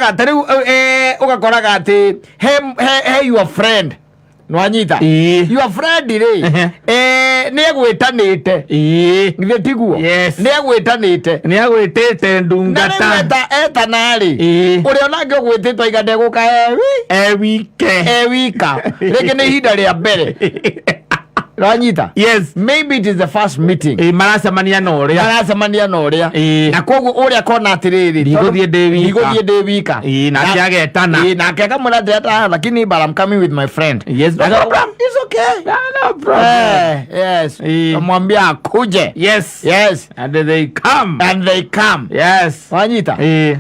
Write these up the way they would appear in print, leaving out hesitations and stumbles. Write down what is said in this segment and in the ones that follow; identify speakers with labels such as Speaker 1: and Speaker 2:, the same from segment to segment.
Speaker 1: nĩũkoraga ta rĩu ũgakoraga atĩ he your friend nwanyita your friend rĩ nĩegwĩtanĩte githĩ tiguo nĩegwĩtanĩte ndungata etanarĩ ũrĩa onake ũgwĩtĩtwo aiga ndegũka wika rĩngĩ nĩ ihinda rĩa mbere Ranyita.
Speaker 2: Yes.
Speaker 1: Maybe it is the first meeting.
Speaker 2: Maracemania na ũrĩa.
Speaker 1: Na koguo ũrĩa kona atiriri.
Speaker 2: Ndigũthiĩ ndĩ wika.
Speaker 1: Na akiagetana. Na akiakamwĩra atĩ lakini but I'm coming with my friend.
Speaker 2: Yes, no problem.
Speaker 1: It's okay.
Speaker 2: No problem.
Speaker 1: Yes. Amwambia akuje.
Speaker 2: Yes. And they come. Yes.
Speaker 1: Ranyita. Rĩu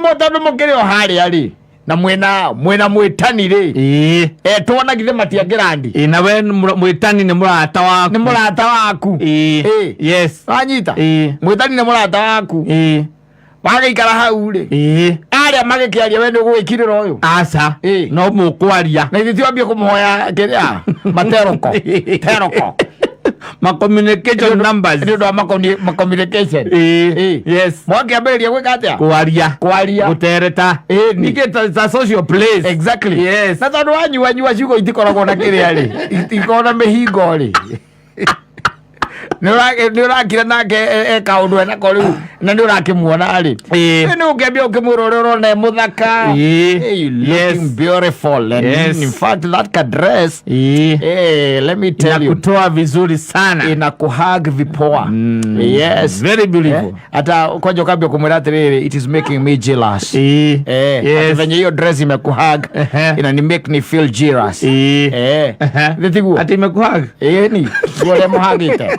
Speaker 1: mũndũ mũkĩrĩ o harĩa rĩ. Na mwena mwĩtani rĩ tuona githe matiangĩrandi
Speaker 2: na we mwĩtani nĩ mũrata waku
Speaker 1: yes anyita mwĩtani nĩ mũrata waku wagĩikara hau rĩ arĩa magĩkĩaria we nĩ ũgwĩkirĩra ũyũ
Speaker 2: aca no mũkwaria
Speaker 1: na ithuĩ twambie kũmũhoya kĩrĩa materoko
Speaker 2: communication numbers
Speaker 1: nĩ ũndũ wa communication
Speaker 2: yes
Speaker 1: mwakĩambĩrĩria gwĩka atĩa
Speaker 2: kwaria gũtereta ningĩ ta social place
Speaker 1: exactly
Speaker 2: yes
Speaker 1: na tondũ wanyua ciugo itikoragwo na kĩrĩa rĩ itikoragwo na mĩhingo rĩ nĩ ũrakira nake eka ũndũ enako rĩu na nĩ ũrakĩmuona rĩ nĩ ũkĩambia ũkĩmwĩra ũrĩa ũrona mũthaka looking beautiful and in fact that dress let me tell you
Speaker 2: inakutoa vizuri sana
Speaker 1: inakuhug vipoa yes
Speaker 2: very beautiful
Speaker 1: hata ukoje ukambia kumwĩra atĩrĩrĩ it is making me jealous venye hiyo dress imekuhug inani make me feel jealous thitiguo
Speaker 2: ati imekuhug
Speaker 1: ni guo muhagite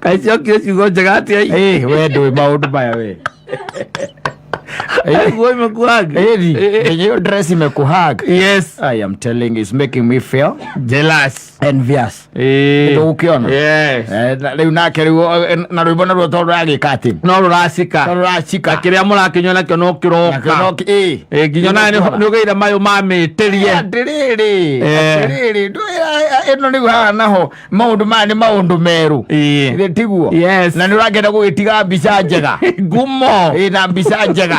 Speaker 2: kaisio kile ciugo njega atia
Speaker 1: we ndũĩ maũndũ maya we
Speaker 2: Nguo imekuhug
Speaker 1: hiyo dress imekuhug
Speaker 2: yes
Speaker 1: I am telling you it's making me feel
Speaker 2: jealous
Speaker 1: envious ukiona rĩu nake rĩu na rwĩmbo naruo tondũ agĩka atĩ
Speaker 2: no rũracika kĩrĩa mũrakinywa nakĩo no kĩroka nginya nawe nĩ ũgeire mayũ mamĩtĩrie
Speaker 1: atĩrĩrĩ ĩno nĩguo haha naho maũndũ maya nĩ maũndũ merũ tiguo na nĩ ũrakĩenda gũgĩtiga mbica njega
Speaker 2: ngumo
Speaker 1: na mbica njega